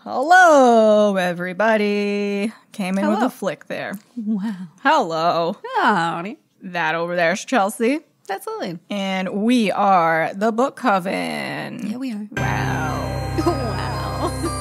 Hello, everybody. Came in with a flick there. Wow. Hello. Howdy. That over there's Chelsea. That's Lily. And we are the Book Coven. Yeah, we are. Wow. Wow.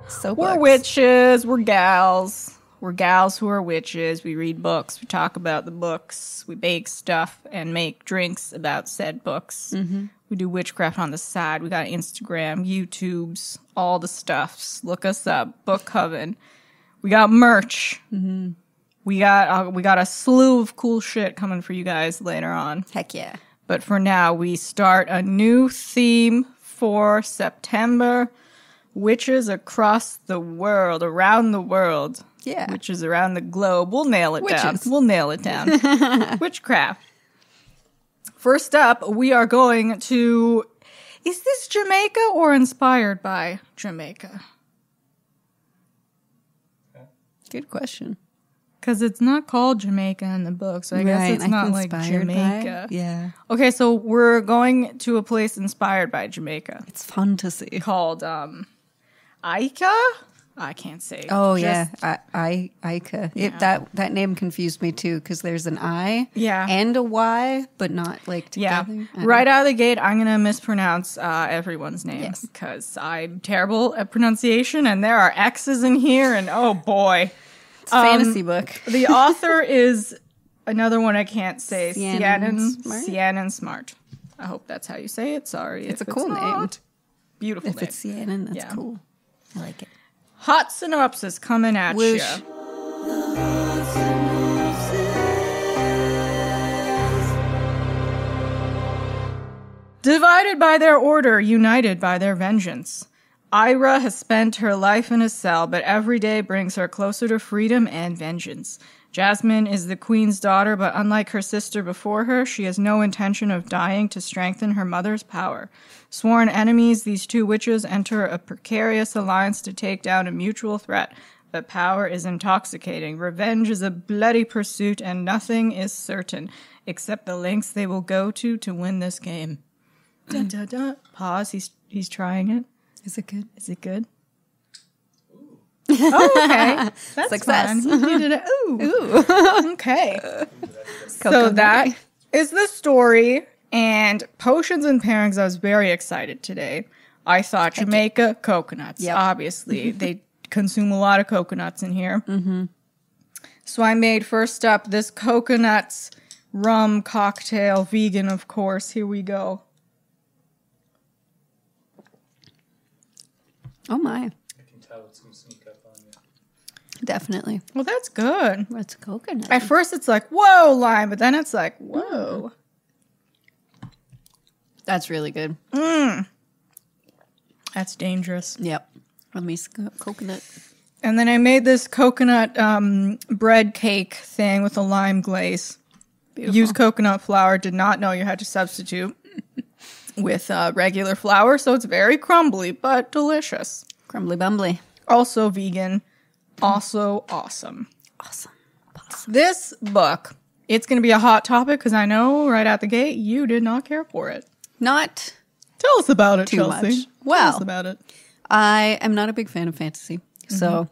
So We're books. witches. We're gals. We're gals who are witches. We read books. We talk about the books. We bake stuff and make drinks about said books. Mm-hmm. We do witchcraft on the side. We got Instagram, YouTubes, all the stuffs. Look us up. Book Coven. We got merch. Mm-hmm. We got a slew of cool shit coming for you guys later on. Heck yeah. But for now, we start a new theme for September. Witches across the world, around the world. Yeah. Witches around the globe. We'll nail it down. Witches. We'll nail it down. Witchcraft. First up, we are going to... Is this Jamaica or inspired by Jamaica? Good question. Because it's not called Jamaica in the book, so I guess it's not like Jamaica. Yeah. Okay, so we're going to a place inspired by Jamaica. It's fun to see. Called Ica? I can't say. Oh, Just- yeah. Ica. Yeah. That name confused me, too, because there's an I Yeah. and a Y, but not, like, Yeah. together. Right out of the gate, I'm going to mispronounce everyone's name Yes. because I'm terrible at pronunciation, and there are X's in here, and oh boy. It's a fantasy book. The author is another one I can't say. Smart? Cianan Smart. I hope that's how you say it. Sorry. It's if a cool name. not. Beautiful If name. it's Sienna, that's Yeah. cool. I like it. Hot synopsis coming at you. Whoosh. Divided by their order, united by their vengeance. Ira has spent her life in a cell, but every day brings her closer to freedom and vengeance. Jasmine is the queen's daughter, but unlike her sister before her, she has no intention of dying to strengthen her mother's power. Sworn enemies, these two witches enter a precarious alliance to take down a mutual threat. But power is intoxicating. Revenge is a bloody pursuit, and nothing is certain, except the lengths they will go to win this game. Dun, dun, dun. Pause. He's trying it. Is it good? Is it good? Oh, okay. That's Success. fun. You did it. Ooh. Okay. So that is the story. And Potions and Pairings, I was very excited today. I thought Jamaica, coconuts. Yep. Obviously, they consume a lot of coconuts in here. Mm-hmm. So I made first up this coconuts rum cocktail, vegan, of course. Here we go. Oh, my. I can tell it's going to sneak up on you. Definitely. Well, that's good. That's coconut. At first, it's like, whoa, lime. But then it's like, whoa. That's really good. That's dangerous. Yep. Let me coconut. And then I made this coconut bread cake thing with a lime glaze. Beautiful. Used coconut flour. Did not know you had to substitute with regular flour. So it's very crumbly, but delicious. Crumbly bumbly. Also vegan. Also awesome. Awesome. This book, it's going to be a hot topic because I know right out the gate you did not care for it. Not Tell us about it, too Chelsea. much. Tell Well, us about it. I am not a big fan of fantasy. So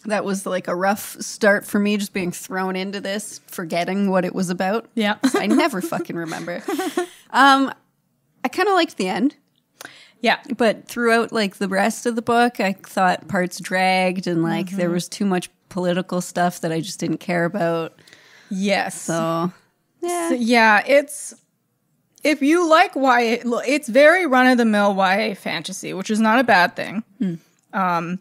that was like a rough start for me, just being thrown into this, forgetting what it was about. Yeah. I never fucking remember. I kind of liked the end. Yeah. But throughout like the rest of the book, I thought parts dragged and like there was too much political stuff that I just didn't care about. Yes. So yeah. So, yeah, it's... If you like YA, it's very run-of-the-mill YA fantasy, which is not a bad thing. That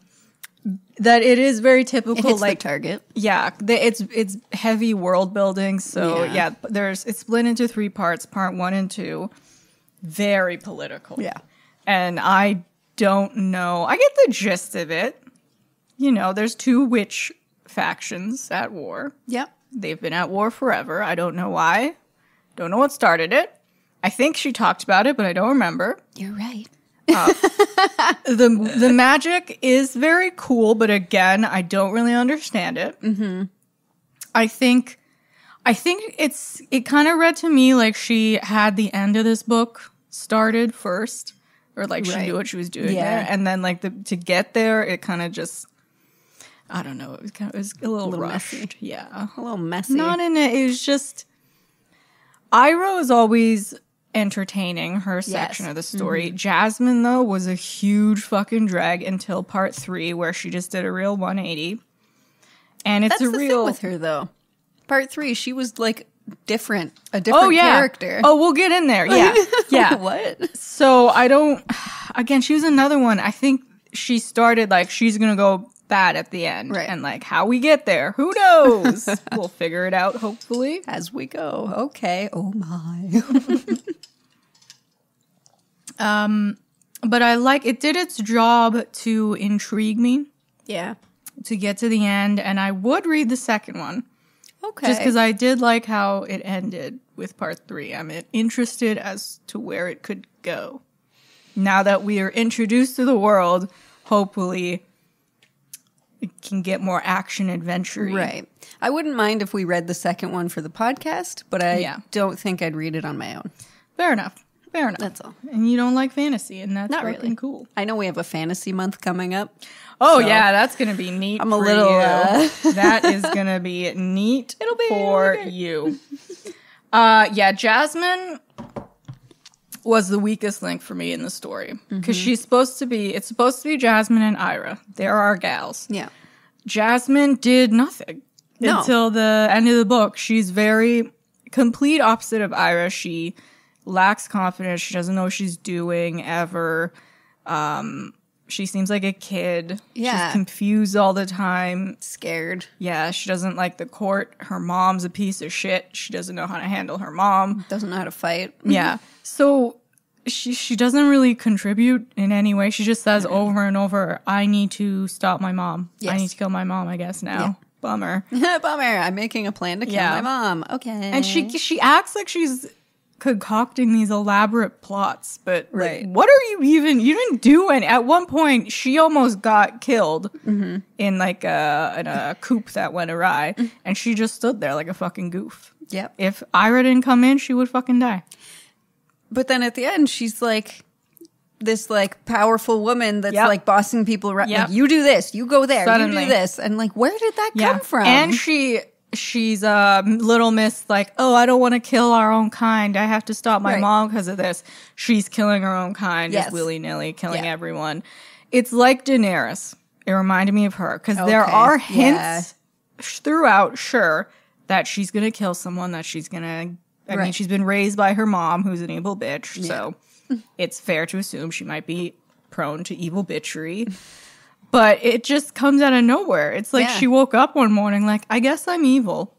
it is very typical, It hits like the target. yeah, it's heavy world building. So Yeah. it's split into 3 parts. Part 1 and 2, very political. Yeah. And I don't know. I get the gist of it. You know, there's 2 witch factions at war. Yep. They've been at war forever. I don't know why. Don't know what started it. I think she talked about it, but I don't remember. You're right. The magic is very cool, but again, I don't really understand it. Mm-hmm. I think it kind of read to me like she had the end of this book started first, or like she knew what she was doing there, and then like to get there, it kind of just, I don't know, it was a little rushed. Messy. Yeah, A little messy. not in it. It was just Ira is always entertaining, her section of the story. Mm-hmm. Jasmine, though, was a huge fucking drag until part 3, where she just did a real 180. And it's That's a the real thing with her, though. Part 3, she was like a different character. Oh, we'll get in there. Yeah, yeah. What? So I don't. Again, she was another one. I think she started like she's gonna go bad at the end, right? And like how we get there, who knows? We'll figure it out, hopefully, as we go. Okay. Oh my. But I like it. Did its job to intrigue me. Yeah. To get to the end, and I would read the second one. Okay. Just because I did like how it ended with part 3. I'm interested as to where it could go. Now that we are introduced to the world, hopefully it can get more action adventure-y. Right. I wouldn't mind if we read the second one for the podcast, but I don't think I'd read it on my own. Fair enough. Fair enough. That's all. And you don't like fantasy, and that's not fucking really cool. I know we have a fantasy month coming up. Oh, so yeah, that's going to be neat. I'm a little. That is going to be neat for you. Yeah, Jasmine was the weakest link for me in the story. Because it's supposed to be Jasmine and Ira. They're our gals. Yeah. Jasmine did nothing until the end of the book. She's very complete opposite of Ira. She lacks confidence. She doesn't know what she's doing ever. She seems like a kid. Yeah. She's confused all the time. Scared. Yeah, she doesn't like the court. Her mom's a piece of shit. She doesn't know how to handle her mom. Doesn't know how to fight. Yeah. So she doesn't really contribute in any way. She just says over and over, I need to stop my mom. Yes. I need to kill my mom, I guess, now. Yeah. Bummer. Bummer. I'm making a plan to kill my mom. Okay. And she acts like she's concocting these elaborate plots, but like, what are you didn't do any. At one point she almost got killed in like a coup that went awry, and she just stood there like a fucking goof. Yep. If Ira didn't come in, she would fucking die. But then at the end she's like this like powerful woman that's like bossing people around. Like, you do this, you go there, Suddenly. you do this, and like where did that come from? And she's a little miss, like, oh, I don't want to kill our own kind. I have to stop my mom because of this. She's killing her own kind, just willy-nilly, killing everyone. It's like Daenerys. It reminded me of her, because there are hints throughout, that she's going to kill someone, that she's going to... I mean, she's been raised by her mom, who's an evil bitch, so it's fair to assume she might be prone to evil bitchery. But it just comes out of nowhere. It's like she woke up one morning like, I guess I'm evil.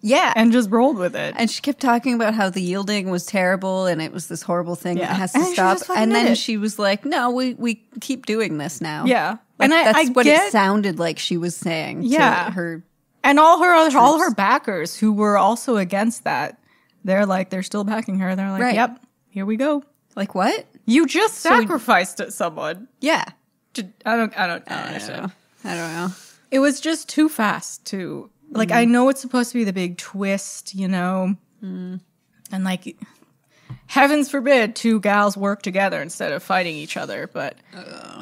Yeah. And just rolled with it. And she kept talking about how the yielding was terrible and it was this horrible thing that has to stop. And then she was like, no, we keep doing this now. Yeah. Like, and that's what it sounded like she was saying to her. And all her backers who were also against that, they're still backing her. They're like, yep, here we go. Like, what? You just sacrificed someone. Yeah. I don't understand. I don't know. It was just too fast to like. I know it's supposed to be the big twist, and like, heavens forbid, two gals work together instead of fighting each other. But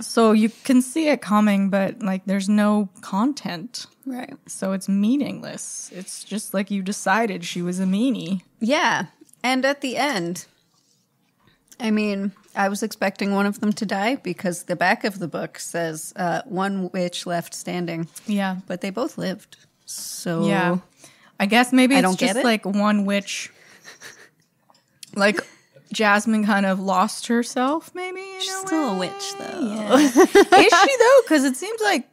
so you can see it coming, but like, there's no content, right? So it's meaningless. It's just like you decided she was a meanie. Yeah, and at the end, I mean, I was expecting one of them to die because the back of the book says one witch left standing. Yeah. But they both lived. So yeah. I guess maybe it's just like one witch. Like Jasmine kind of lost herself, maybe. She's still a witch, though. Yeah. Is she, though? Because it seems like,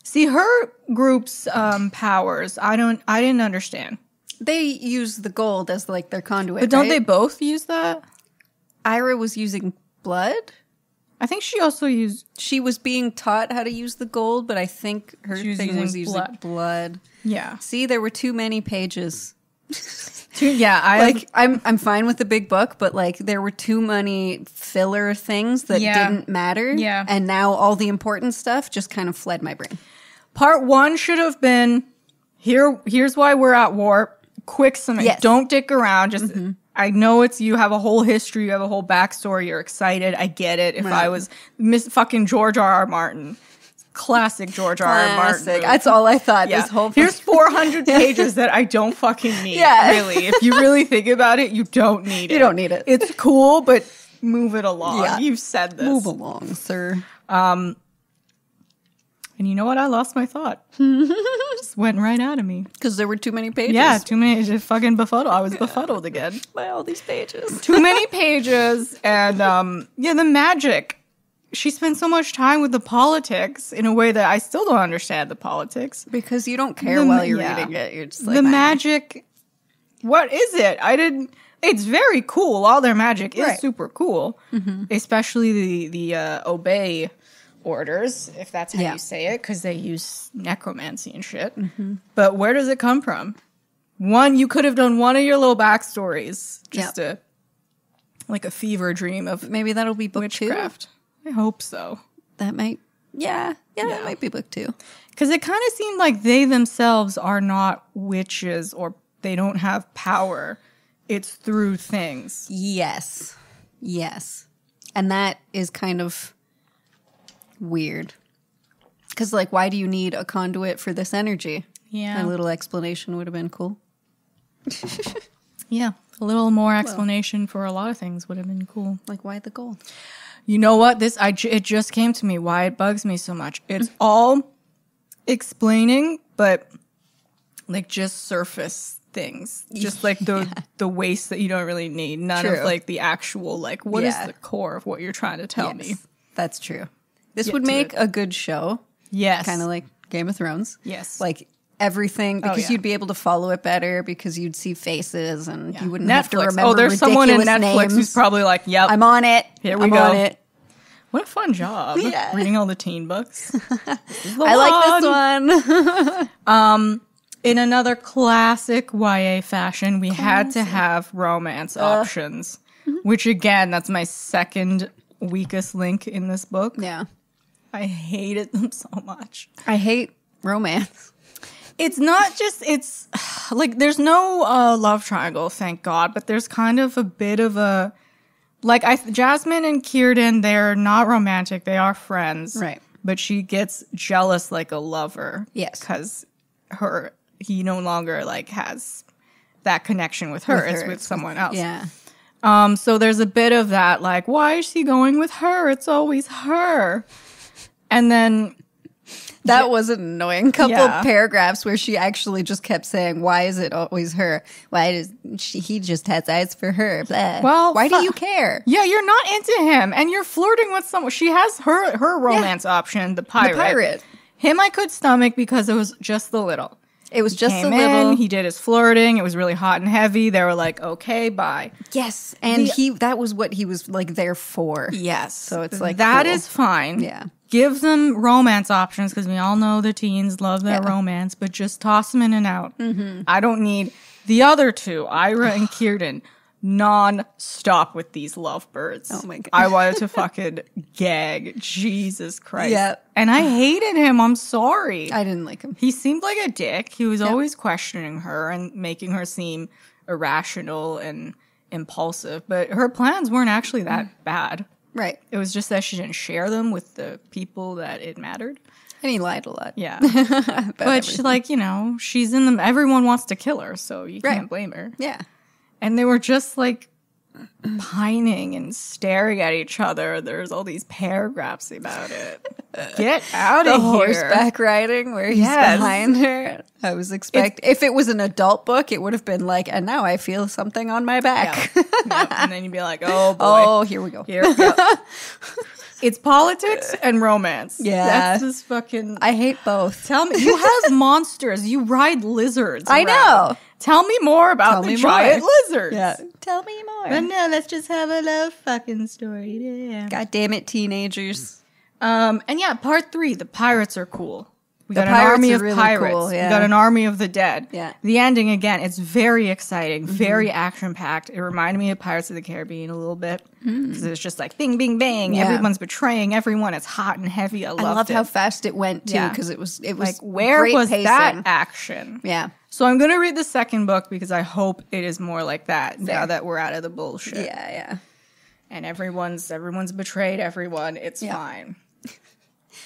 see, her group's powers, I didn't understand. They use the gold as like their conduit. But don't they both use that? Ira was using blood. I think she also used... She was being taught how to use the gold, but I think her thing was using blood. Yeah. See, there were too many pages I'm fine with the big book, but like there were too many filler things that didn't matter. Yeah. And now all the important stuff just kind of fled my brain. Part 1 should have been, here's why we're at war. Quick summary. Yes. Don't dick around. Just, I know you have a whole history, you have a whole backstory, you're excited. I get it. If I was fucking George R.R. Martin. Classic George R.R. Martin. That's all I thought. This whole Here's 400 pages that I don't fucking need. Yeah. Really. If you really think about it, you don't need it. You don't need it. It's cool, but move it along. Yeah. You've said this. Move along, sir. And you know what? I lost my thought. Just went right out of me. Because there were too many pages. Yeah, too many. Just fucking befuddled. I was befuddled again. By all these pages. Too many pages. And the magic. She spends so much time with the politics in a way that I still don't understand the politics. Because you don't care while you're reading it. You're just like, the magic. What is it? It's very cool. All their magic is super cool. Especially the obey orders, if that's how you say it, because they use necromancy and shit. But where does it come from? You could have done one of your little backstories. Just like a fever dream of maybe that'll be book witchcraft. 2. I hope so. That might, that might be book 2. Because it kind of seemed like they themselves are not witches or they don't have power. It's through things. Yes. And that is kind of weird. Because, like, why do you need a conduit for this energy? Yeah. A little explanation would have been cool. Yeah. A little more explanation for a lot of things would have been cool. Like, why the gold? You know what? It just came to me why it bugs me so much. It's all explaining, but like just surface things. Just like the waste that you don't really need. None of like the actual like what is the core of what you're trying to tell me. That's true. This would make a good show. Yes. Kind of like Game of Thrones. Yes. Like everything, because you'd be able to follow it better because you'd see faces and you wouldn't have to remember there's someone in Netflix names. who's probably like, yep. I'm on it. Here we go. What a fun job. Reading all the teen books. I like this one. In another classic YA fashion, we had to have romance options, which again, that's my second weakest link in this book. Yeah. I hated them so much. I hate romance. It's not just, it's like, there's no love triangle, thank God, but there's kind of a bit of a, like, Jasmine and Kierden, they're not romantic, they are friends. Right. But she gets jealous like a lover. Yes. Because he no longer, like, has that connection with her. It's with someone else. Yeah. So there's a bit of that, like, why is she going with her? It's always her. And then that was an annoying couple of paragraphs where she actually just kept saying, why is it always her? Why does he just has eyes for her? Blah. Well, why do you care? Yeah, you're not into him and you're flirting with someone. She has her romance option, the pirate. Him I could stomach because it was just the little. It was just a little. He did his flirting. It was really hot and heavy. They were like, okay, bye. Yes. And that was what he was like there for. Yes. So it's like that cool. is fine. Yeah. Give them romance options because we all know the teens love their romance, but just toss them in and out. Mm-hmm. I don't need the other two, Ira and Kierden, non-stop with these lovebirds. Oh my God. I wanted to fucking gag. Jesus Christ. Yeah. And I hated him. I'm sorry. I didn't like him. He seemed like a dick. He was always questioning her and making her seem irrational and impulsive, but her plans weren't actually that bad. Right. It was just that she didn't share them with the people that it mattered. And he lied a lot. Yeah. But she, like, you know, she's in them. Everyone wants to kill her, so you can't blame her. Yeah. And they were just like pining and staring at each other. There's all these paragraphs about it. Get out of here. The horseback riding where he's behind her. I was expecting, if it was an adult book, it would have been like, and now I feel something on my back. And then you'd be like, oh boy. Oh, here we go. Here we go. It's politics and romance. Yeah. That's just fucking... I hate both. Tell me, you have monsters. You ride lizards. I know. Tell me more about the giant lizards. Yeah. Tell me more. But no, let's just have a love fucking story. Yeah. God damn it, teenagers. And yeah, part 3, the pirates are cool. We The got an pirates army are of really pirates. cool, yeah. We got an army of the dead. Yeah. The ending, again, it's very exciting, very action-packed. It reminded me of Pirates of the Caribbean a little bit. Because it's just like bing, bing, bang. Yeah. Everyone's betraying everyone. It's hot and heavy. I loved it. how fast it went, too, Yeah. because it was Like, where great was pacing. that action? Yeah. So I'm going to read the second book because I hope it is more like that now that we're out of the bullshit. Yeah. And everyone's betrayed everyone. It's fine.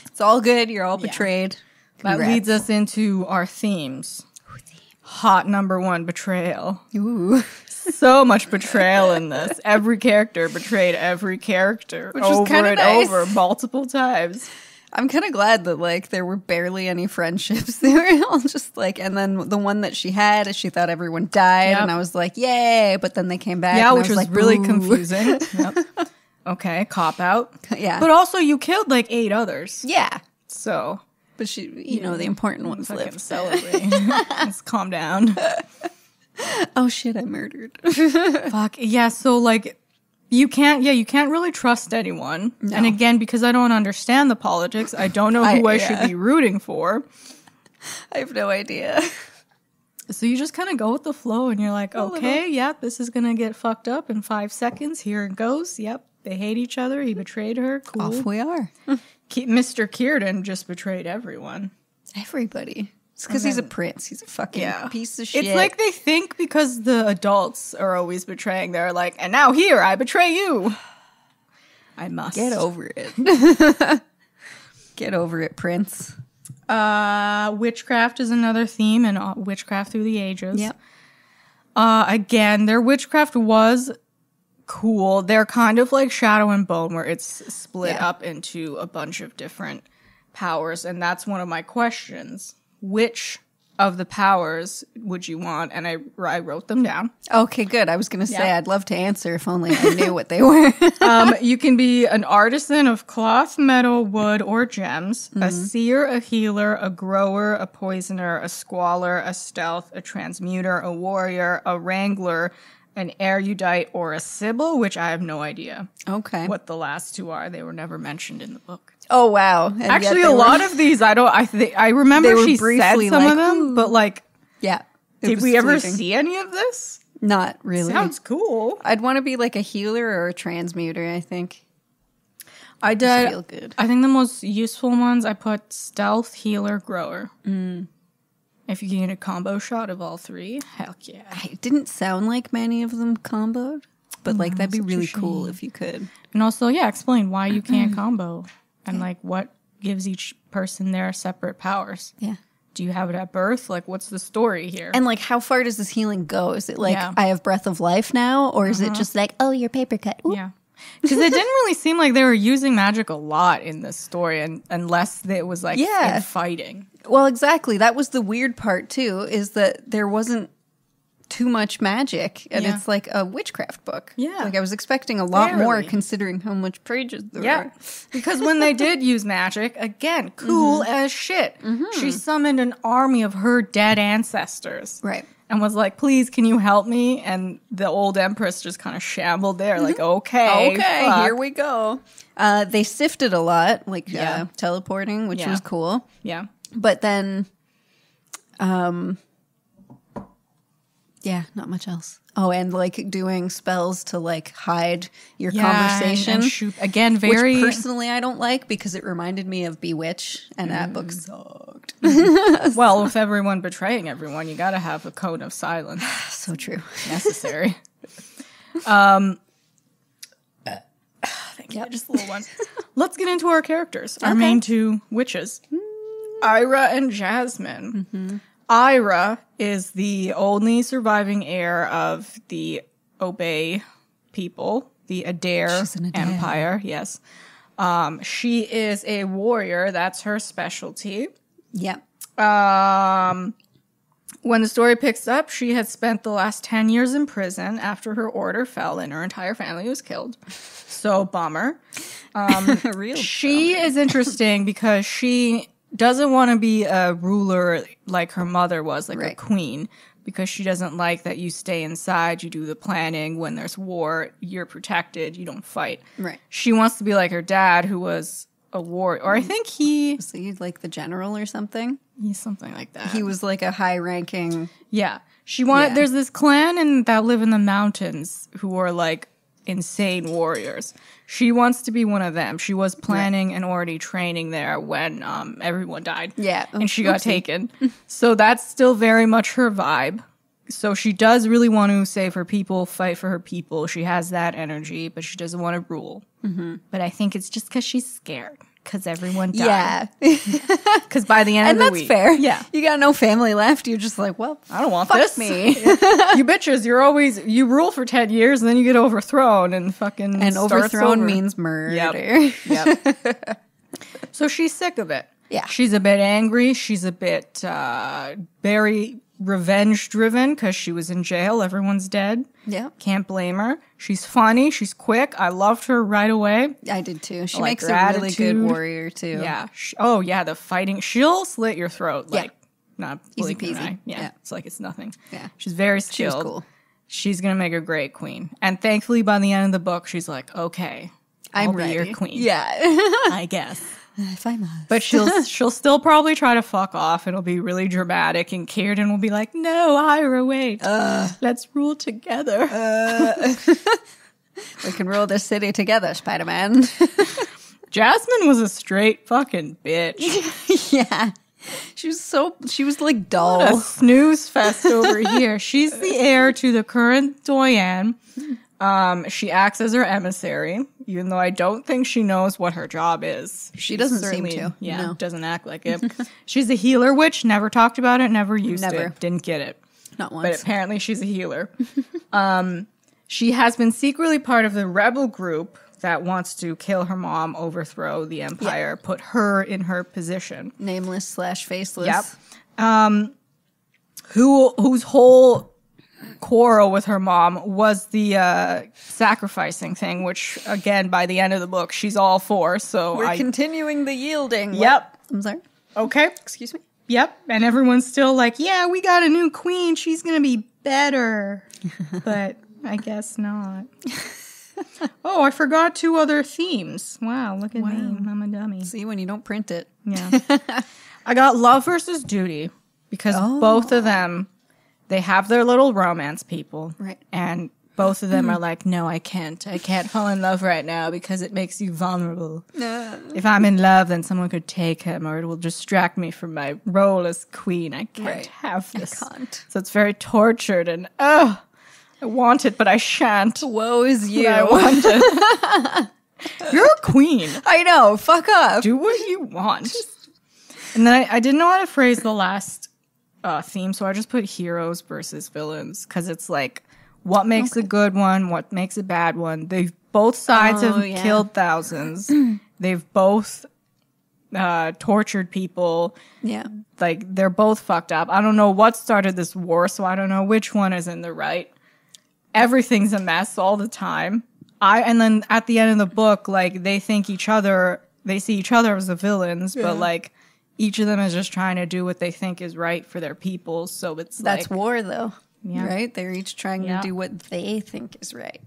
It's all good. You're all betrayed. That Congrats. leads us into our themes. Hot number one, betrayal. Ooh. So much betrayal in this. Every character betrayed every character Which was over kinda and nice. over multiple times. I'm kind of glad that, like, there were barely any friendships. They were all just, like, and then the one that she had, she thought everyone died, Yep. and I was like, yay, but then they came back. Yeah, and which I was was like, really boo. confusing. Yep. Okay, cop out. Yeah. But also, you killed like 8 others. Yeah. So, But she, the important ones fucking lived. celebrate. Let's calm down. Oh shit, I murdered. Fuck. Yeah, so like you can't really trust anyone. No. And again, because I don't understand the politics, I don't know who I should be rooting for. I have no idea. So you just kind of go with the flow and you're like, okay, yeah, this is going to get fucked up in 5 seconds. Here it goes. Yep. They hate each other. He betrayed her. Cool. Off we are. Mr. Kierden just betrayed everyone. Everybody. It's because he's a prince. He's a fucking piece of shit. It's like they think because the adults are always betraying, they're like, and now here, I betray you. I must. Get over it. Get over it, Prince. Witchcraft is another theme in Witchcraft Through the Ages. Yep. Again, their witchcraft was cool. They're kind of like Shadow and Bone, where it's split up into a bunch of different powers, and that's one of my questions. Which of the powers would you want? And I wrote them down. Okay, good. I was going to say Yeah. I'd love to answer if only I knew what they were. You can be an artisan of cloth, metal, wood, or gems, a seer, a healer, a grower, a poisoner, a squaller, a stealth, a transmuter, a warrior, a wrangler, an erudite, or a sibyl, which I have no idea Okay. what the last 2 are. They were never mentioned in the book. Oh, wow. And Actually, yet a they lot were- of these, I remember They were she said briefly some like, of them, "Ooh." but like, Yeah. it did was we ever fleeting. see any of this? Not really. Sounds cool. I'd want to be like a healer or a transmuter, I think. I Just did. feel good. I think the most useful ones I put stealth, healer, grower. If you can get a combo shot of all 3, heck yeah. It didn't sound like many of them comboed, but like that'd be such a really cool shame. if you could. And also, explain why you can't combo and like what gives each person their separate powers. Yeah. Do you have it at birth? Like, what's the story here? And like, how far does this healing go? Is it like, Yeah. I have breath of life now? Or is it just like, oh, your paper cut? Ooh. yeah. Because it didn't really seem like they were using magic a lot in this story, and unless it was like Yeah. in fighting. Well, exactly. That was the weird part too, is that there wasn't too much magic, and Yeah. it's like a witchcraft book. Yeah. Like I was expecting a lot more Barely. considering how much pages there Yeah, were. because when they did use magic, again, cool as shit. She summoned an army of her dead ancestors. Right. And was like, please, can you help me? And the old empress just kind of shambled there, like, okay, fuck. here we go. They sifted a lot, like Yeah. teleporting, which Yeah. was cool. Yeah. But then, yeah, not much else. Oh, and like doing spells to like hide your conversation. And shoot. Again, very... Which personally I don't like because it reminded me of Bewitch, and that book sucked. Well, with everyone betraying everyone, you gotta have a code of silence. So true. Necessary. Thank you. Just a little one. Let's get into our characters. Our main 2 witches. Ira and Jasmine. Ira is the only surviving heir of the Obey people, the Adair She's an Adair. Empire. Yes. She is a warrior. That's her specialty. Yep. When the story picks up, she had spent the last 10 years in prison after her order fell and her entire family was killed. So, bummer. Real. She is interesting because she doesn't want to be a ruler like her mother was, like a Right. queen, because she doesn't like that you stay inside, you do the planning. When there's war, you're protected, you don't fight. Right. She wants to be like her dad, who was warrior. Or I think he's Was he like the general or something? something like that. He was like a high-ranking. Yeah. She wanted, Yeah. there's this clan that live in the mountains who are like insane warriors. She wants to be one of them. She was planning and already training there when everyone died. Yeah. And she got taken. So that's still very much her vibe. So she does really want to save her people, fight for her people. She has that energy, but she doesn't want to rule. Mm-hmm. But I think it's just because she's scared. Because everyone died. Yeah. Because by the end And of the that's week. fair. Yeah. You got no family left. You're just like, well, I don't want fuck this. me. You bitches, you rule for 10 years and then you get overthrown and fucking And starts overthrown over. means murder. Yep. So she's sick of it. Yeah. She's a bit angry. She's a bit very revenge driven because she was in jail. Everyone's dead. Yeah. Can't blame her. She's funny. She's quick. I loved her right away. I did too. She like makes her a really good attitude. warrior too. Yeah. The fighting. She'll slit your throat. Yeah. Like, not Easy blink an peasy. eye. Yeah. Yeah. It's like it's nothing. Yeah. She's very She skilled. was cool. She's going to make a great queen. And thankfully, by the end of the book, she's like, okay, I'll I'm be ready. your queen. Yeah. I guess. If I must. But she'll still probably try to fuck off. It'll be really dramatic. And Kierden will be like, no, Ira, wait. Let's rule together. We can rule this city together, Spider-Man. Jasmine was a straight fucking bitch. Yeah. She was like A dull. snooze fest over here. She's the heir to the current Doyen. She acts as her emissary, even though I don't think she knows what her job is. She doesn't seem certainly- to. Yeah, No. doesn't act like it. She's a healer witch. Never talked about it. Never used Never. it. Didn't get it. Not But once. apparently she's a healer. She has been secretly part of the rebel group that wants to kill her mom, overthrow the empire, put her in her position. Nameless / faceless. Yep. Whose whole quarrel with her mom was the sacrificing thing, which again, by the end of the book, she's all for. So We're continuing the yielding. Yep. I'm sorry. Okay. Excuse me. Yep. And everyone's still like, yeah, we got a new queen. She's going to be better. But I guess not. Oh, I forgot 2 other themes. Wow, look at me. I'm a dummy. See, when you don't print it. Yeah. I got love versus duty because both of them, they have their little romance people. Right. And both of them are like, no, I can't. I can't fall in love right now because it makes you vulnerable. If I'm in love, then someone could take him or it will distract me from my role as queen. I can't Right. have this. I can't. So it's very tortured and, I want it, but I shan't. Woe is you. I want it. You're a queen. I know. Fuck off. Do what you want. And then I didn't know how to phrase the last theme, so I just put heroes versus villains because it's like what makes a good one, what makes a bad one. They've both sides have killed thousands. They've both tortured people. Yeah. Like they're both fucked up. I don't know what started this war, so I don't know which one is in the right. Everything's a mess all the time. And then at the end of the book, like they see each other as the villains, but like each of them is just trying to do what they think is right for their people. So That's like, war, though. Yeah. Right? They're each trying to do what they think is right.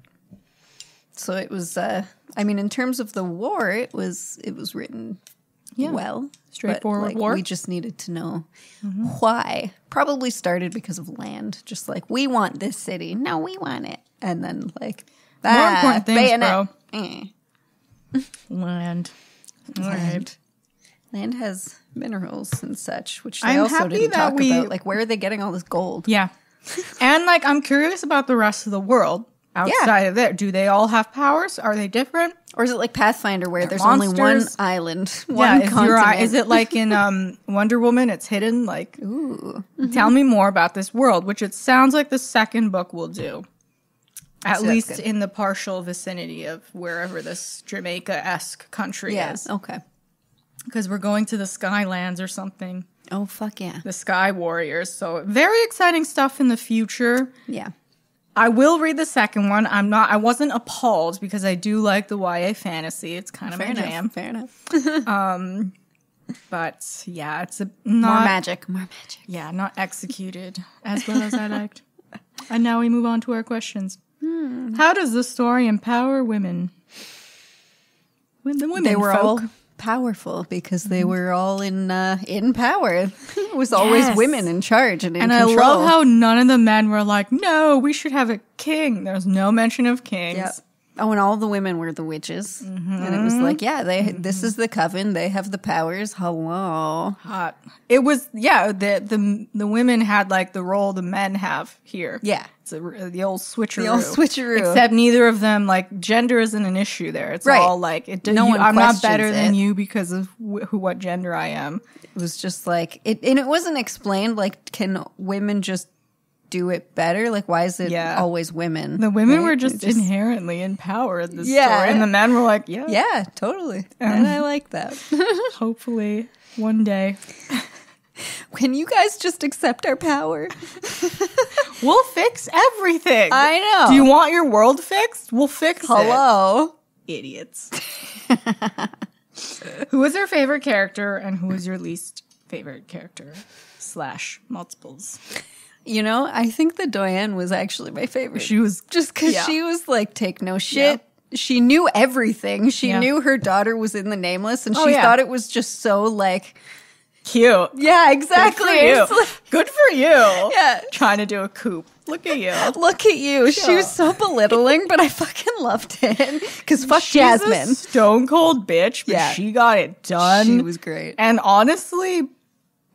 So it was, in terms of the war, it was written well. Straightforward but, war. We just needed to know why. Probably started because of land. Just like, we want this city. No, we want it. And then like, more important things, bayonet. bro. Land. All right. Land has minerals and such, which they I'm also happy didn't that talk about. Like, where are they getting all this gold? Yeah. And like I'm curious about the rest of the world outside of it. Do they all have powers? Are they different? Or is it like Pathfinder where there's only one monsters. island, one Is continent? it like in Wonder Woman? It's hidden. Like, Ooh. Tell me more about this world, which it sounds like the second book will do. At So that's least good. in the partial vicinity of wherever this Jamaica-esque country is. Okay. Because we're going to the Skylands or something. Oh, fuck yeah. The Sky Warriors. So very exciting stuff in the future. Yeah. I will read the second one. I wasn't appalled because I do like the YA fantasy. It's kind of my jam. Fair enough. But yeah, it's More not magic. Yeah, not executed as well as I liked. And now we move on to our questions. How does the story empower women? The women They were folk. powerful because they were all in power. It was always women in charge and in control. I love how none of the men were like, no, we should have a king. There's no mention of kings. Yep. Oh, and all the women were the witches. And it was like, this is the coven. They have the powers. Hello. Hot. It was, the women had like the role the men have here. Yeah. It's the old switcheroo. The old switcheroo. Except neither of them, like, gender isn't an issue there. It's all like, I'm not better than you because of what gender I am. It was just like, and it wasn't explained, like, can women just do it better? Like, why is it always women? The women were just inherently in power in this story. And the men were like, yeah, totally. And I like that. Hopefully, one day. Can you guys just accept our power? We'll fix everything. I know. Do you want your world fixed? We'll fix it. Hello. Idiots. Who is your favorite character and who is your least favorite character / multiples? You know, I think the Doyenne was actually my favorite. She was just because she was like, take no shit. Yeah. She knew everything. She knew her daughter was in the Nameless, and she thought it was just so like cute. Yeah, exactly. Good for you. Yeah, trying to do a coup. Look at you. Look at you. She was so belittling, but I fucking loved it. Because fuck She's Jasmine. A stone cold bitch, but she got it done. She was great. And honestly,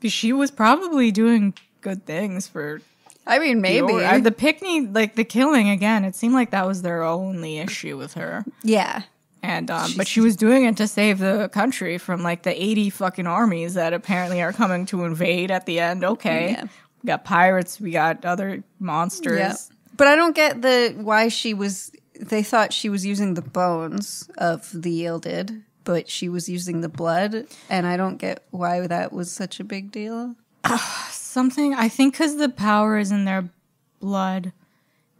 she was probably doing good things for. I mean, maybe the Pickney, like the killing again. It seemed like that was their only issue with her. Yeah, and but she was doing it to save the country from like the 80 fucking armies that apparently are coming to invade at the end. Okay, we got pirates, we got other monsters. Yeah. But I don't get why she was. They thought she was using the bones of the Yielded, but she was using the blood, and I don't get why that was such a big deal. Something, I think because the power is in their blood,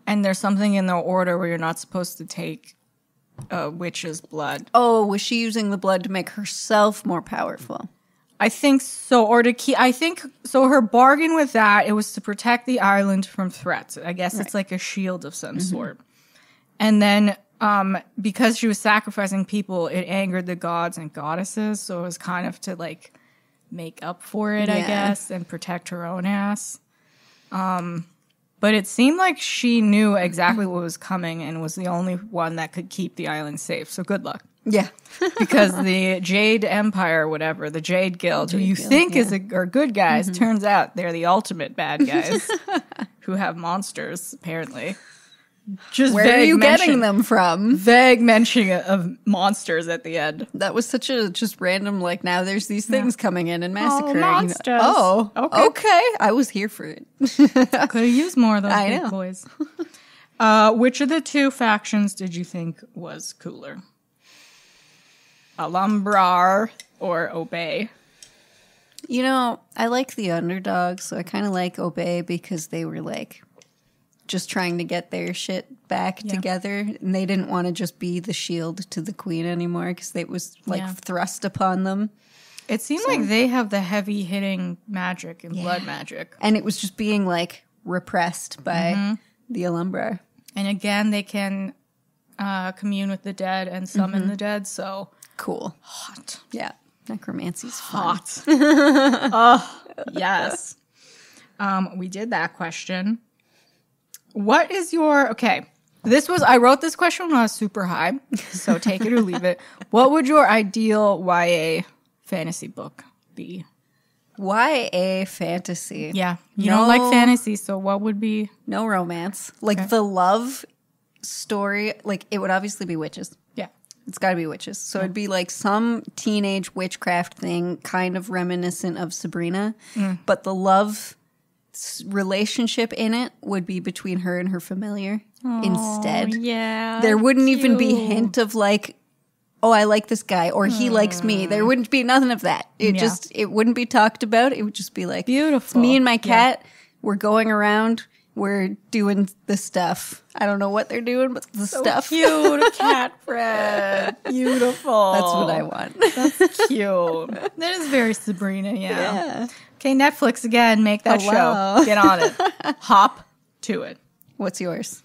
and there's something in their order where you're not supposed to take a witch's blood. Oh, was she using the blood to make herself more powerful? I think so, or to keep, I think, so her bargain with that, it was to protect the island from threats. I guess it's like a shield of some sort. And then, because she was sacrificing people, it angered the gods and goddesses, so it was kind of to like make up for it, I guess, and protect her own ass. But it seemed like she knew exactly what was coming and was the only one that could keep the island safe. So good luck. Yeah. Because the Jade Empire, whatever, the Jade Guild, who you think are good guys, turns out they're the ultimate bad guys who have monsters, apparently. Just where are you getting them from? Vague mention of monsters at the end. That was such a just random, like, now there's these things coming in and massacring. Oh, monsters. Oh, okay. I was here for it. Could have used more of those big boys. Which of the two factions did you think was cooler? Alhambra or Obey? You know, I like the underdogs, so I kind of like Obey because they were like just trying to get their shit back together, and they didn't want to just be the shield to the queen anymore because it was like thrust upon them. It seemed like they have the heavy hitting magic and blood magic, and it was just being like repressed by the Alhambra. And again, they can commune with the dead and summon the dead. So cool, hot. Yeah, necromancy's fun. Hot. Oh yes. We did that question. What is your, I wrote this question when I was super high, so take it or leave it. What would your ideal YA fantasy book be? YA fantasy? Yeah. You don't like fantasy, so what would be? No romance. Like the love story, like it would obviously be witches. Yeah. It's got to be witches. So it'd be like some teenage witchcraft thing, kind of reminiscent of Sabrina, but the love relationship in it would be between her and her familiar instead. Yeah. There wouldn't even be hint of like, oh, I like this guy or he likes me. There wouldn't be nothing of that. It wouldn't be talked about. It would just be like, beautiful. Me and my cat, we're going around, we're doing the stuff. I don't know what they're doing, but the stuff. Cute cat friend. Beautiful. That's what I want. That's cute. That is very Sabrina, yeah. Okay, Netflix again, make that show. Get on it. Hop to it. What's yours?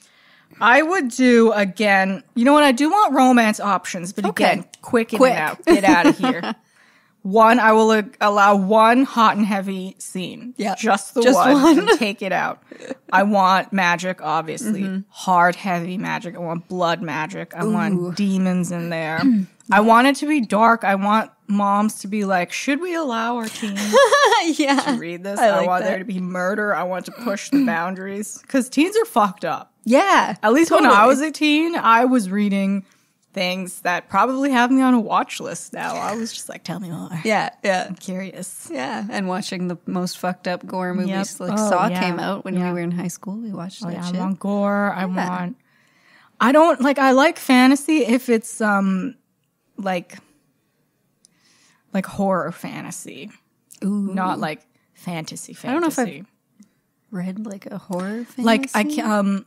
I would do, again, you know what? I do want romance options, but again, quick in and out. Get out of here. One, I will allow one hot and heavy scene. Yeah. Just one. And take it out. I want magic, obviously. Hard, heavy magic. I want blood magic. I want demons in there. I want it to be dark. I want moms to be like, should we allow our teens to read this? I want there to be murder. I want to push the boundaries. Because teens are fucked up. Yeah. At least when I was a teen, I was reading things that probably have me on a watch list now. I was just like, tell me more. Yeah. I'm curious. Yeah. And watching the most fucked up gore movies. Like Saw came out when we were in high school. We watched that shit. I want gore. I don't, like, I like fantasy if it's, like horror fantasy. Ooh. Not like fantasy. I don't know if I've read like a horror fantasy. Like,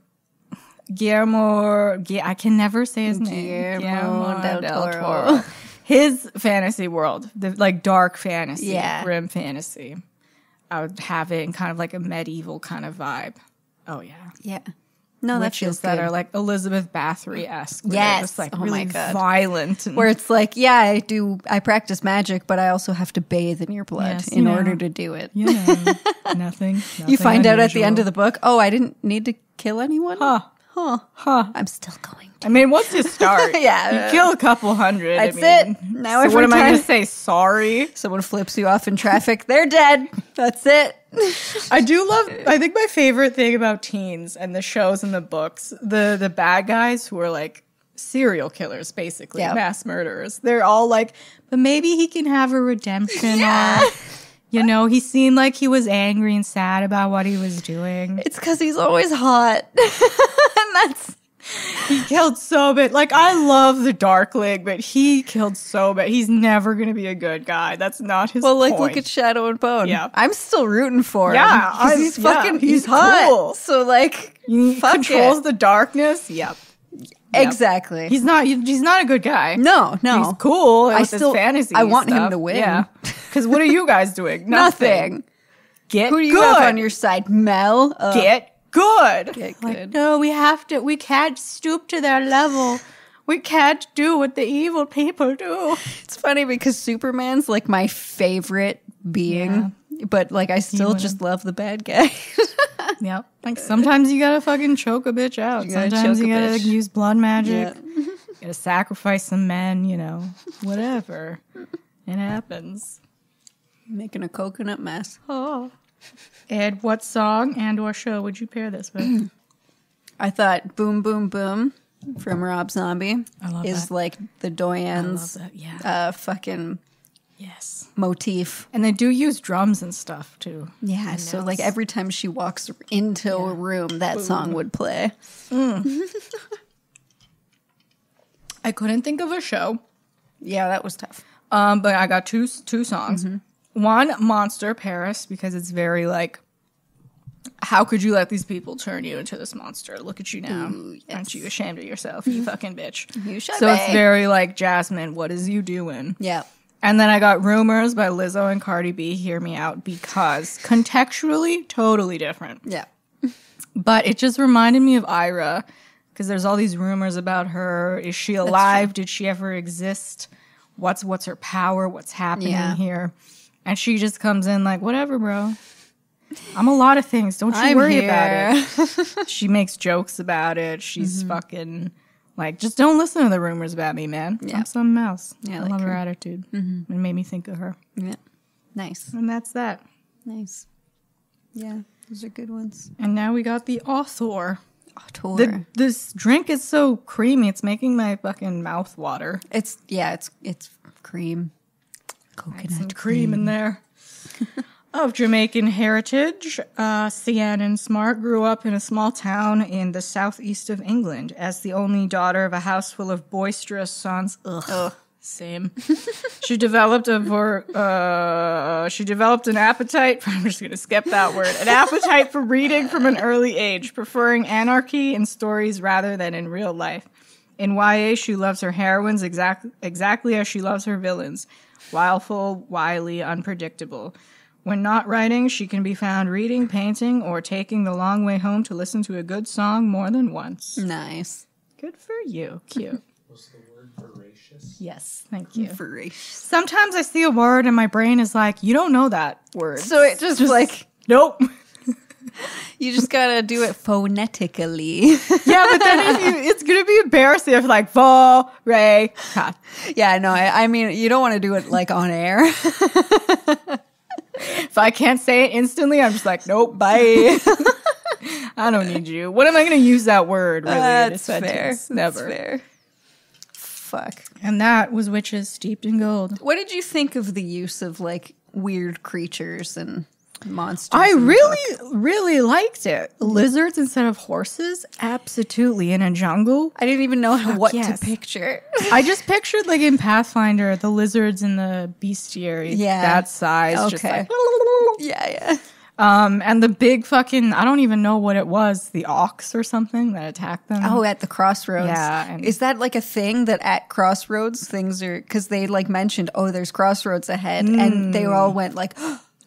Guillermo, I can never say his name. Guillermo del Toro. His fantasy world, the like dark fantasy, grim fantasy. I would have it in kind of like a medieval kind of vibe. Oh yeah, yeah. No, that feels good. That are like Elizabeth Bathory-esque. Yes, just like really violent. And where it's like, I practice magic, but I also have to bathe in your blood in order to do it. You know, nothing. You find out at the end of the book, oh, I didn't need to kill anyone. Huh. I'm still going to. I mean, once you start, you kill a couple hundred. That's it. Now so what am I going to say? Sorry? Someone flips you off in traffic. They're dead. That's it. I think my favorite thing about teens and the shows and the books, the bad guys who are like serial killers, basically, mass murderers. They're all like, but maybe he can have a redemption arc. You know, he seemed like he was angry and sad about what he was doing. It's because he's always hot. And he killed so bad. Like, I love the Darkling, but he killed so bad. He's never going to be a good guy. That's not his point. Look at Shadow and Bone. Yeah. I'm still rooting for him. Yeah. He's hot. Cool. So, like, he controls the darkness. Yep. Exactly. He's not a good guy. No. He's cool. His fantasy. I want stuff. him to win. Yeah. Because what are you guys doing? Nothing. Get Who do you good. have on your side? Mel? Get good. Get good. Like, no, we can't stoop to their level. We can't do what the evil people do. It's funny because Superman's like my favorite being, but like I still just love the bad guy. Yep. Like sometimes you gotta fucking choke a bitch out. Sometimes you gotta use blood magic. You gotta sacrifice some men, you know, whatever. It happens. Making a coconut mess. Oh. Ed, what song and or show would you pair this with? I thought Boom Boom Boom from Rob Zombie is like the Doyen's fucking motif. And they do use drums and stuff too. Yeah, so like every time she walks into a room, that song would play. I couldn't think of a show. Yeah, that was tough. But I got two songs. One, Monster, Paris, because it's very like, how could you let these people turn you into this monster? Look at you now. Aren't you ashamed of yourself, you fucking bitch? You should So it's very like, Jasmine, what is you doing? Yeah. And then I got Rumors by Lizzo and Cardi B, hear me out, because contextually, totally different. Yeah. But it just reminded me of Ira, because there's all these rumors about her. Is she alive? Did she ever exist? What's her power? What's happening here? And she just comes in like, whatever, bro. I'm a lot of things. Don't you worry about it. She makes jokes about it. She's fucking like, just don't listen to the rumors about me, man. I'm something else. Yeah, I love her attitude. It made me think of her. Yeah. Nice. And that's that. Nice. Yeah, those are good ones. And now we got the author. This drink is so creamy. It's making my fucking mouth water. It's cream. Coconut some cream in there. Of Jamaican heritage, Sienna Smart grew up in a small town in the southeast of England as the only daughter of a house full of boisterous sons. Same. She developed an appetite for, I'm just going to skip that word, an appetite for reading from an early age, preferring anarchy in stories rather than in real life. In YA, she loves her heroines exactly as she loves her villains. Wileful, wily, unpredictable. When not writing, she can be found reading, painting, or taking the long way home to listen to a good song more than once. Nice. Good for you. Cute. What's the word? Voracious? Yes, thank you. Voracious. Sometimes I see a word and my brain is like, you don't know that word. So it just like, nope. you just gotta do it phonetically. Yeah, but then it's going to be embarrassing if like, vo, re, ka. Yeah, no, I mean, you don't want to do it like on air. If I can't say it instantly, I'm just like, nope, bye. I don't need you. What am I going to use that word really in a That's fair. sentence? Never. That's fair. Fuck. And that was Witches Steeped in Gold. What did you think of the use of like weird creatures and monsters? I in the really, book? really liked it. Lizards instead of horses? Absolutely. In a jungle? I didn't even know what yes. to picture. I just pictured like in Pathfinder, the lizards in the bestiary. Yeah. That size. Okay. Just like, Yeah. and the big fucking, I don't even know what it was, the ox or something that attacked them. Oh, at the crossroads. Yeah, and- Is that like a thing that at crossroads things are, because they like mentioned, oh, there's crossroads ahead. And they all went like,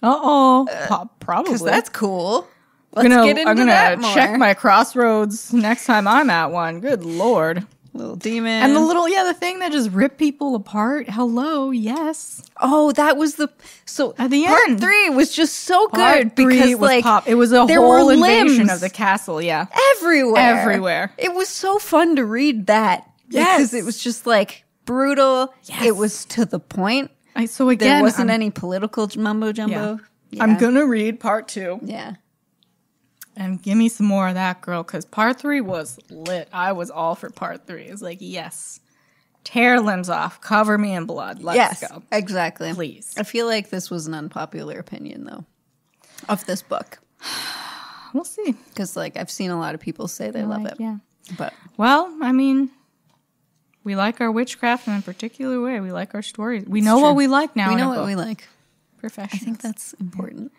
Probably. because that's cool. Let's get into I'm gonna that more. check my crossroads next time I'm at one. Good Lord. Little demon. And the thing that just ripped people apart. Hello, yes. Oh, that was so At the part end. 3 was just so Part good three because was like it was a there whole were invasion limbs of the castle, yeah. everywhere. It was so fun to read that. Yes. Because it was just like brutal. Yes. It was to the point. So again, There wasn't any political mumbo jumbo. Yeah. Yeah. I'm gonna read part 2. Yeah. And give me some more of that, girl, because part 3 was lit. I was all for part 3. It was like, yes. Tear limbs off. Cover me in blood. Let's go. Exactly. Please. I feel like this was an unpopular opinion, though, of this book. We'll see. Because, like, I've seen a lot of people say they love it. Yeah. But Well, I mean, we like our witchcraft in a particular way. We like our stories. We know what we like now. we in know a what book. we like. I Professionals. think that's important.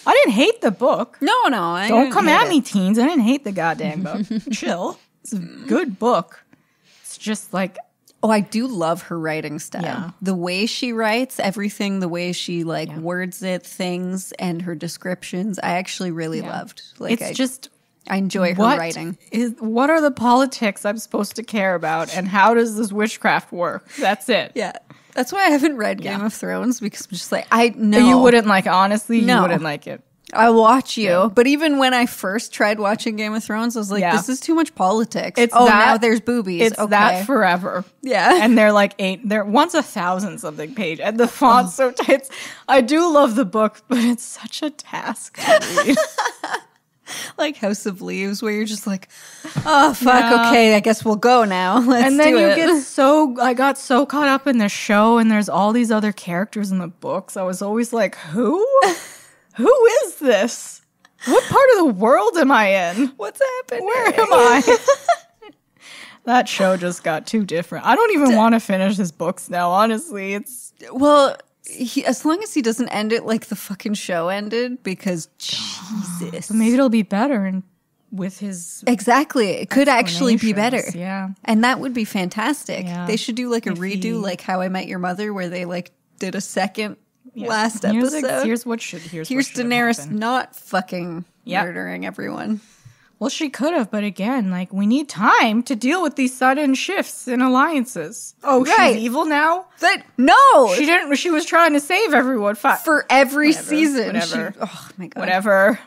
I didn't hate the book. No, I Don't didn't come hate at it. me, teens. I didn't hate the goddamn book. Chill. It's a good book. It's just like, Oh, I do love her writing style. Yeah. The way she writes everything, the way she like words it, things, and her descriptions, I actually really loved. Like, I enjoy her writing. What are the politics I'm supposed to care about, and how does this witchcraft work? That's it. Yeah. That's why I haven't read Game of Thrones, because I'm just like, I know. You wouldn't like, honestly, No. you wouldn't like it. I watch you. But even when I first tried watching Game of Thrones, I was like, this is too much politics. Now there's boobies. It's that forever. Yeah. And they're like they're once 1,000 something page. And the font's so tight. I do love the book, but it's such a task to read. Like House of Leaves, where you're just like, oh, fuck, okay, I guess we'll go now. Let's And then do you it. get I got so caught up in the show, and there's all these other characters in the books. I was always like, who? Who is this? What part of the world am I in? What's happening? Where am I? That show just got too different. I don't even want to finish his books now, honestly. It's Well, as long as he doesn't end it like the fucking show ended, because Jesus. maybe it'll be better and with his Exactly. It could actually be better. explanations, yeah. And that would be fantastic. Yeah. They should do like a If redo, he- like How I Met Your Mother, where they like did a second last episode. Here's what should have Daenerys happened. not fucking Yep. murdering everyone. Well, she could have, but again, like, we need time to deal with these sudden shifts in alliances. Oh, Right. she's evil now? No! She didn't. She was trying to save everyone. For every Whatever, season. whatever. Oh my God. Whatever.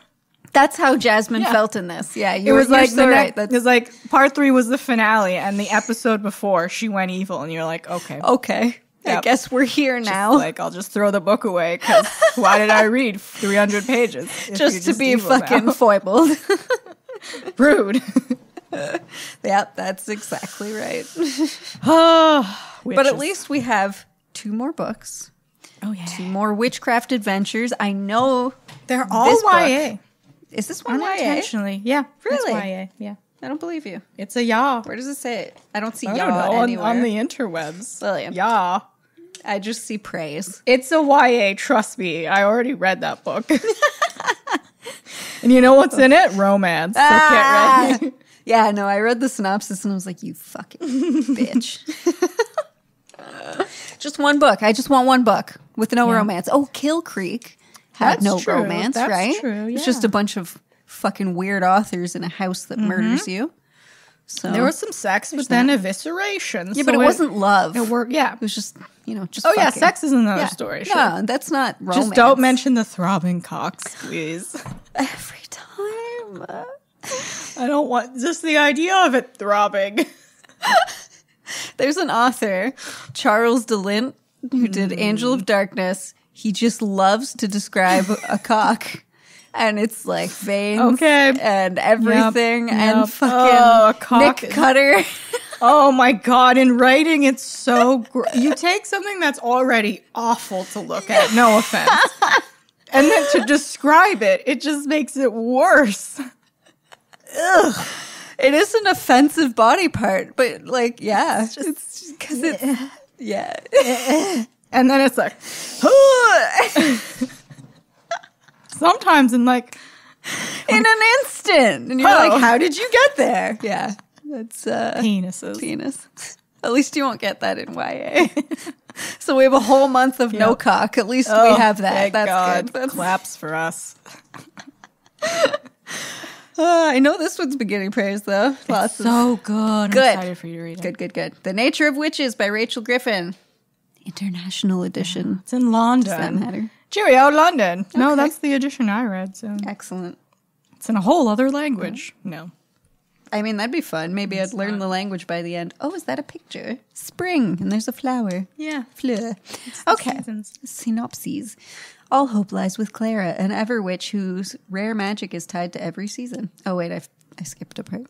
That's how Jasmine Yeah. felt in this. Yeah, It was like so right. it was like part 3 was the finale, and the episode before she went evil, and you're like, okay, Okay. I Yep. guess we're here Just now. like, I'll just throw the book away, because why did I read 300 pages? if just you're to be evil fucking now? foibled. Rude. Yep, that's exactly right. Oh, But at least we have 2 more books. oh yeah, 2 more witchcraft adventures. I know they're all this book- YA. Is this one YA? Unintentionally, yeah, Really? it's YA, yeah. I don't believe you. It's a ya. Where does it say it? I don't see I y'all don't know, anywhere. on the interwebs. William. Ya. I just see praise. It's a YA, trust me. I already read that book. And you know what's in it? Romance. So get ready. Yeah, no, I read the synopsis and I was like, you fucking bitch. Just one book. I just want one book with no romance. Oh, Kill Creek had That's no true. romance, That's right? true, It's just yeah. a bunch of fucking weird authors in a house that murders you. So There was some sex, but then evisceration. yeah, but it wasn't love. It worked. Yeah. It was just, just Oh yeah, fucking. sex is another Yeah. story. Sure. No, that's not romance. Just don't mention the throbbing cocks, please. every time. I don't want just the idea of it throbbing. There's an author, Charles DeLint, who did Angel of Darkness. He just loves to describe a cock. And it's like veins and everything and fucking a cock Nick Cutter. Oh my god, in writing it's so you take something that's already awful to look at, no offense. And then to describe it, it just makes it worse. Ugh. It is an offensive body part, but like, yeah. It's just because it's, yeah. And then it's like, sometimes in like in an instant, and you're like, "How did you get there?" Yeah, that's penises. Penis. At least you won't get that in YA. So we have a whole month of no cock. At least we have that. Thank That's God. good. That's, Claps for us. I know this one's been getting praised though. Lots of So good. I'm Good. excited for you to read it. good. The Nature of Witches by Rachel Griffin, international edition. It's in London. Does that matter? Cheerio, London. No, Okay. that's the edition I read. So Excellent. it's in a whole other language. No. I mean, that'd be fun. Maybe I'd learn the language by the end. Oh, is that a picture? Spring, and there's a flower. Yeah. Fleur. Okay. Seasons. Synopses. All hope lies with Clara, an ever witch whose rare magic is tied to every season. Oh, wait, I skipped a part.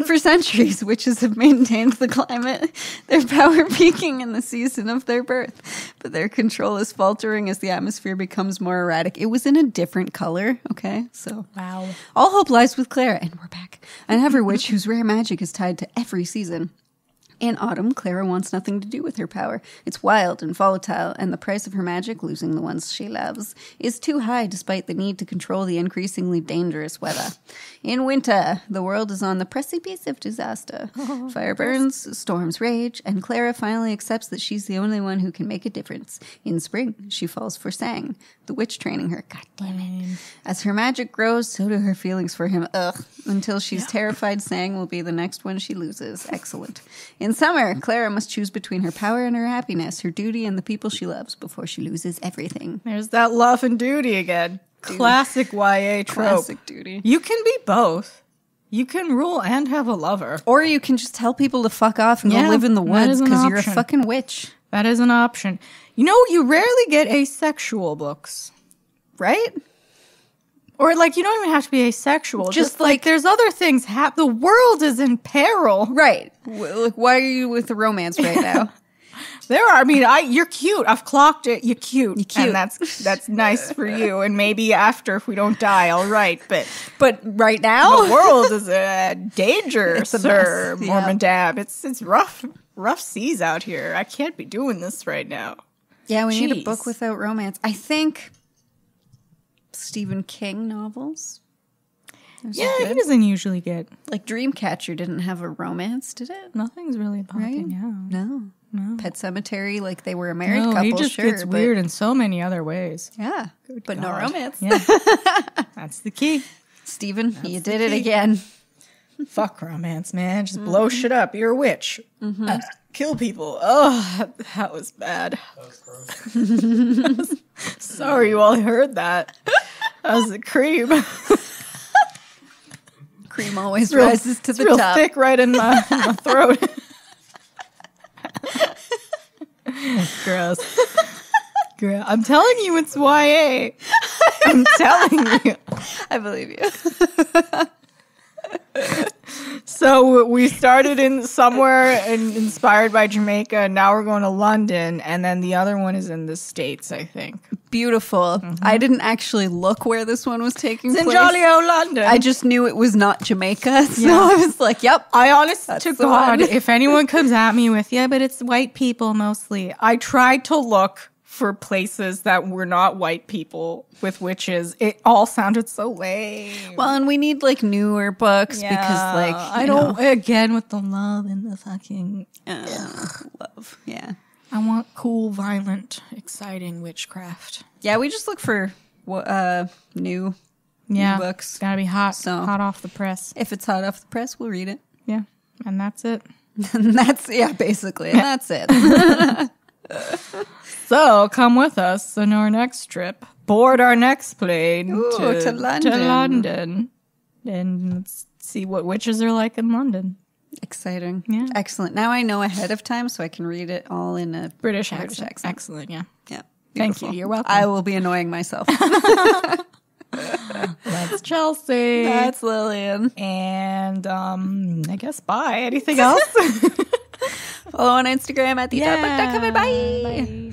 For centuries, witches have maintained the climate, their power peaking in the season of their birth. But their control is faltering as the atmosphere becomes more erratic. It was in a different color, okay? So, Wow. all hope lies with Clara, and we're back. An ever witch whose rare magic is tied to every season. In autumn, Clara wants nothing to do with her power. It's wild and volatile, and the price of her magic, losing the ones she loves, is too high despite the need to control the increasingly dangerous weather. In winter, the world is on the precipice of disaster. Fire burns, storms rage, and Clara finally accepts that she's the only one who can make a difference. In spring, she falls for Sang, the witch training her. God damn it. As her magic grows, so do her feelings for him. Ugh. Until she's terrified Sang will be the next one she loses. Excellent. In summer, Clara must choose between her power and her happiness, her duty and the people she loves before she loses everything. There's that love and duty again. Classic YA trope. Classic duty. You can be both. You can rule and have a lover. Or you can just tell people to fuck off and go live in the that woods is an because you're a option. fucking witch. That is an option. You know, you rarely get asexual books, right? Or like, you don't even have to be asexual. Just like there's other things. The world is in peril. Right. Like, why are you with the romance right now? There are. I mean, you're cute. I've clocked it. You're cute. You're cute. And that's nice for you. And maybe after, if we don't die, all right. But right now, the world is a danger, It's a sir, mess. Mormon Yeah. Dab. It's rough seas out here. I can't be doing this right now. yeah, we need a Jeez. book without romance. I think Stephen King novels. Those are Yeah, he good. doesn't usually get. Like Dreamcatcher didn't have a romance, did it? Nothing's really popping out. No. No. Pet Cemetery, like they were a married No, couple, he just sure. gets but- weird in so many other ways. Yeah, but no God. romance. Yeah, that's the key. Stephen, you the did it key. again. Fuck romance, man. Just blow shit up. You're a witch. Kill people. Oh, that was bad. That was gross. Sorry you all heard that. That was a cream. Cream always Real- rises to it's the real top. thick right in my throat. Gross. I'm telling you, it's YA. I'm telling you. I believe you. So we started in somewhere inspired by Jamaica, and now we're going to London, and then the other one is in the States, I think. Beautiful. I didn't actually look where this one was taking It's in place. jolly old London. I just knew it was not Jamaica, so Yeah. I was like, "Yep." I honest That's to the God, one. if anyone comes at me with, yeah, but it's white people mostly. I tried to look for places that were not white people with witches. It all sounded so lame. Well, and we need like newer books because, like, I you don't, know, again, with the love and the fucking, love. Yeah, I want cool, violent, exciting witchcraft. yeah. We just look for new Yeah, books. it's gotta be hot, So- hot off the press. If it's hot off the press, we'll read it. Yeah, and that's it. And that's, basically. And that's it. So come with us on our next trip. Board our next plane to London. To London, and let's see what witches are like in London. Exciting. Yeah. Excellent. Now I know ahead of time so I can read it all in a British accent. Excellent. Yeah. Yeah. Thank Beautiful. you. You're welcome. I will be annoying myself. That's Chelsea. That's Lillian. And I guess bye. Anything else? Follow on Instagram at the Bye.